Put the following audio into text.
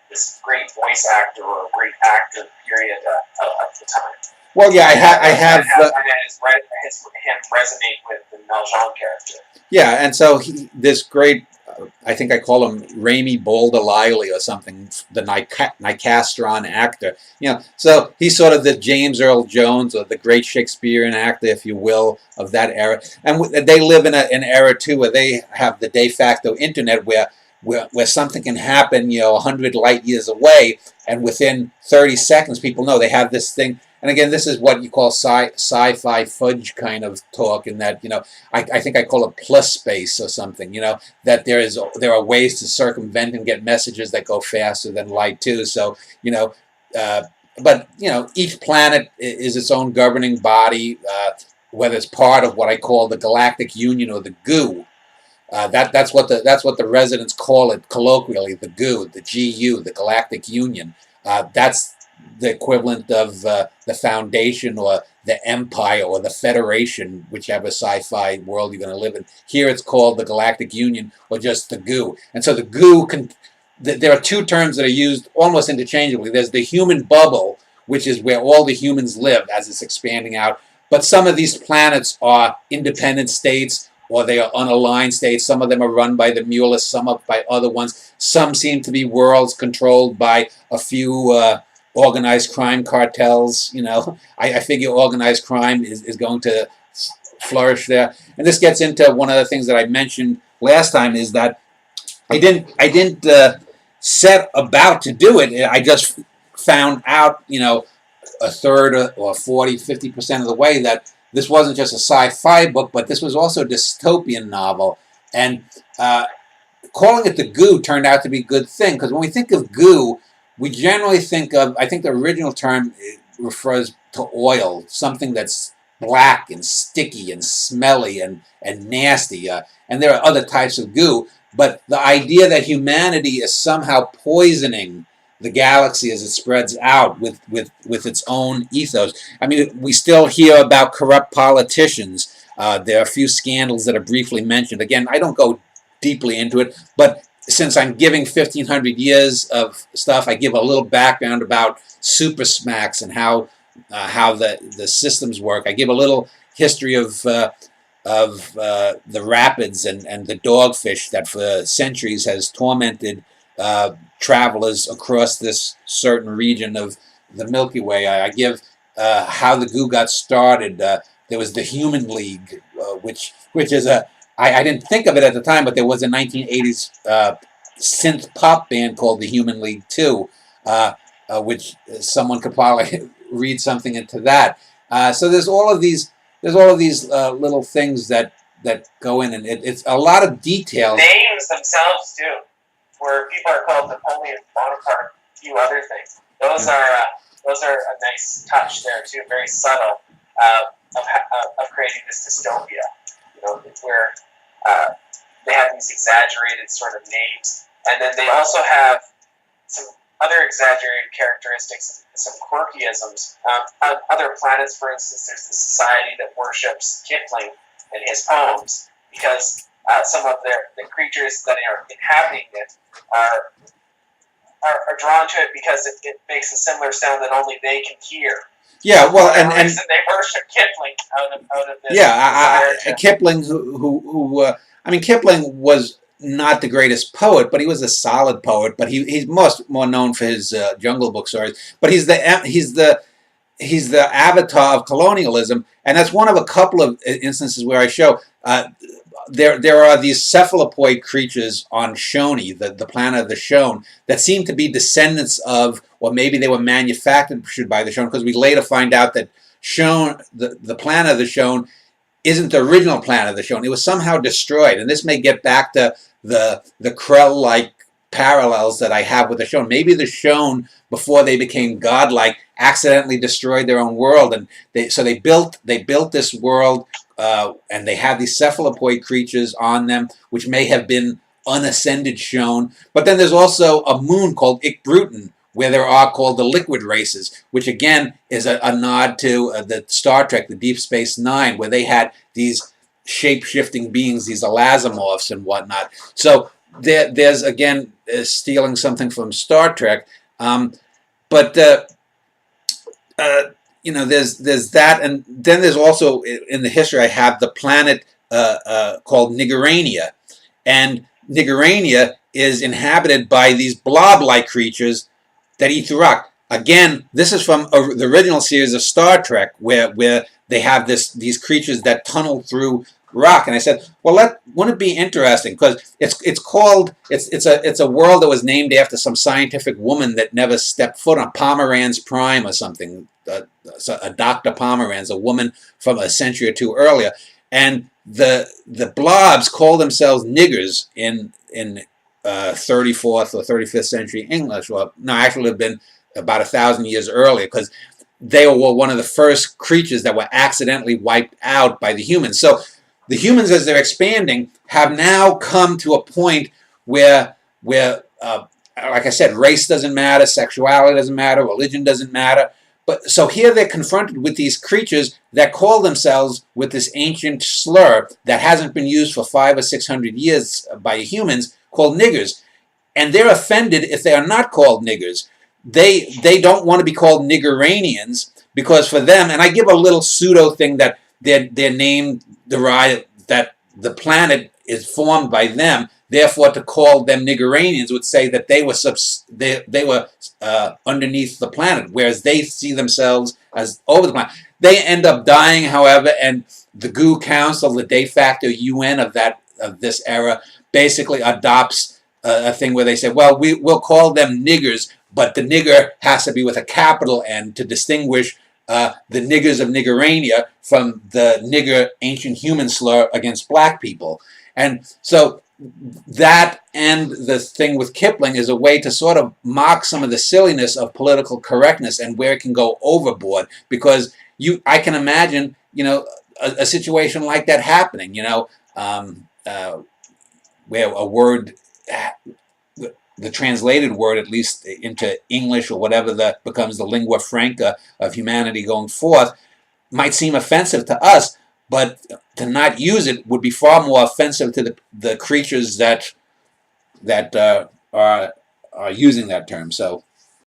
this great voice actor or a great actor period of the time. Well, yeah, I have. And him resonate with the Valjean character. Yeah, and so this great, I think I call him Raimi Bolder-Lively or something, the Nicastron actor. You know, so he's sort of the James Earl Jones or the great Shakespearean actor, if you will, of that era. And they live in an era too where they have the de facto internet where something can happen, you know, 100 light years away, and within 30 seconds, people know they have this thing. And again, this is what you call sci-fi fudge kind of talk, in that, you know, I think I call it plus space or something, you know, that there are ways to circumvent and get messages that go faster than light too. So, you know, but, you know, each planet is its own governing body, whether it's part of what I call the Galactic Union or the goo. That's what the residents call it colloquially, the goo, the GU, the Galactic Union. That's the equivalent of the Foundation or the Empire or the Federation, whichever sci-fi world you're going to live in. Here it's called the Galactic Union or just the goo. And so the goo there are two terms that are used almost interchangeably. There's the human bubble, which is where all the humans live as it's expanding out. But some of these planets are independent states, or they are unaligned states. Some of them are run by the Mulists, some are by other ones. Some seem to be worlds controlled by a few organized crime cartels. You know, I figure organized crime is going to flourish there. And this gets into one of the things that I mentioned last time, is that I didn't set about to do it. I just found out, you know, a third or 40, 50% of the way that this wasn't just a sci-fi book, but this was also a dystopian novel. And calling it the goo turned out to be a good thing, because when we think of goo, we generally think of, I think the original term refers to oil, something that's black and sticky and smelly and nasty. And there are other types of goo, but the idea that humanity is somehow poisoning the galaxy as it spreads out with its own ethos. I mean, we still hear about corrupt politicians. There are a few scandals that are briefly mentioned. Again, I don't go deeply into it, but since I'm giving 1,500 years of stuff, I give a little background about super smacks and how the systems work. I give a little history of the rapids and the dogfish that for centuries has tormented travelers across this certain region of the Milky Way. I give how the goo got started. There was the Human League, which is I didn't think of it at the time, but there was a 1980s synth pop band called the Human League too, which someone could probably read something into that. So there's all of these little things that go in, and it's a lot of details. Names themselves too, where people are called Napoleon Bonaparte, a few other things. Those are a nice touch there too, very subtle, of creating this dystopia. You know, where they have these exaggerated sort of names, and then they also have some other exaggerated characteristics, some quirkyisms. On other planets, for instance, there's this society that worships Kipling and his poems, because some of the creatures that are inhabiting it are drawn to it because it makes a similar sound that only they can hear. Yeah, well, and they worship Kipling out of this. Yeah, Kipling, who I mean, Kipling was not the greatest poet, but he was a solid poet. But he's more known for his Jungle Book stories. But he's the avatar of colonialism, and that's one of a couple of instances where I show there are these cephalopoid creatures on Shoni, the planet of the Shon, that seem to be descendants of, or maybe they were manufactured by the Shon, because we later find out that Shon, the planet of the Shon, isn't the original planet of the Shon. It was somehow destroyed, and this may get back to the Krell-like parallels that I have with the Shon. Maybe the Shon, before they became godlike, accidentally destroyed their own world, and they built this world. And they have these cephalopoid creatures on them, which may have been unascended Shon. But then there's also a moon called Ik-Bruton, where there are called the liquid races, which again is a nod to the Star Trek, the Deep Space Nine, where they had these shape-shifting beings, these elasmorphs and whatnot. So there's again stealing something from Star Trek, but there's that, and then there's also in the history I have the planet called Nigerania, and Nigerania is inhabited by these blob-like creatures that eat the rock. Again, this is from the original series of Star Trek, where they have these creatures that tunnel through rock. And I said, well, wouldn't it be interesting? Because it's a world that was named after some scientific woman that never stepped foot on Pomeranz Prime or something. A Dr. Pomeranz, a woman from a century or two earlier, and the blobs call themselves niggers in 34th or 35th century English. Well, no, actually, it would have been about 1,000 years earlier, because they were one of the first creatures that were accidentally wiped out by the humans. So the humans, as they're expanding, have now come to a point where like I said, race doesn't matter, sexuality doesn't matter, religion doesn't matter. But so here they're confronted with these creatures that call themselves with this ancient slur that hasn't been used for 500 or 600 years by humans, called niggers. And they're offended if they are not called niggers. They don't want to be called Niggeranians, because for them, and I give a little pseudo thing that their name derived, that the planet is formed by them. Therefore, to call them Niggeranians would say that they were underneath the planet, whereas they see themselves as over the planet. They end up dying, however, and the GU Council, the de facto UN of this era, basically adopts a thing where they say, well, we'll call them niggers, but the nigger has to be with a capital N to distinguish the niggers of Niggerania from the nigger ancient human slur against black people. And so that, and the thing with Kipling, is a way to sort of mock some of the silliness of political correctness and where it can go overboard, because I can imagine, a situation like that happening, where a word, the translated word, at least into English or whatever that becomes the lingua franca of humanity going forth, might seem offensive to us, but to not use it would be far more offensive to the creatures that are using that term. So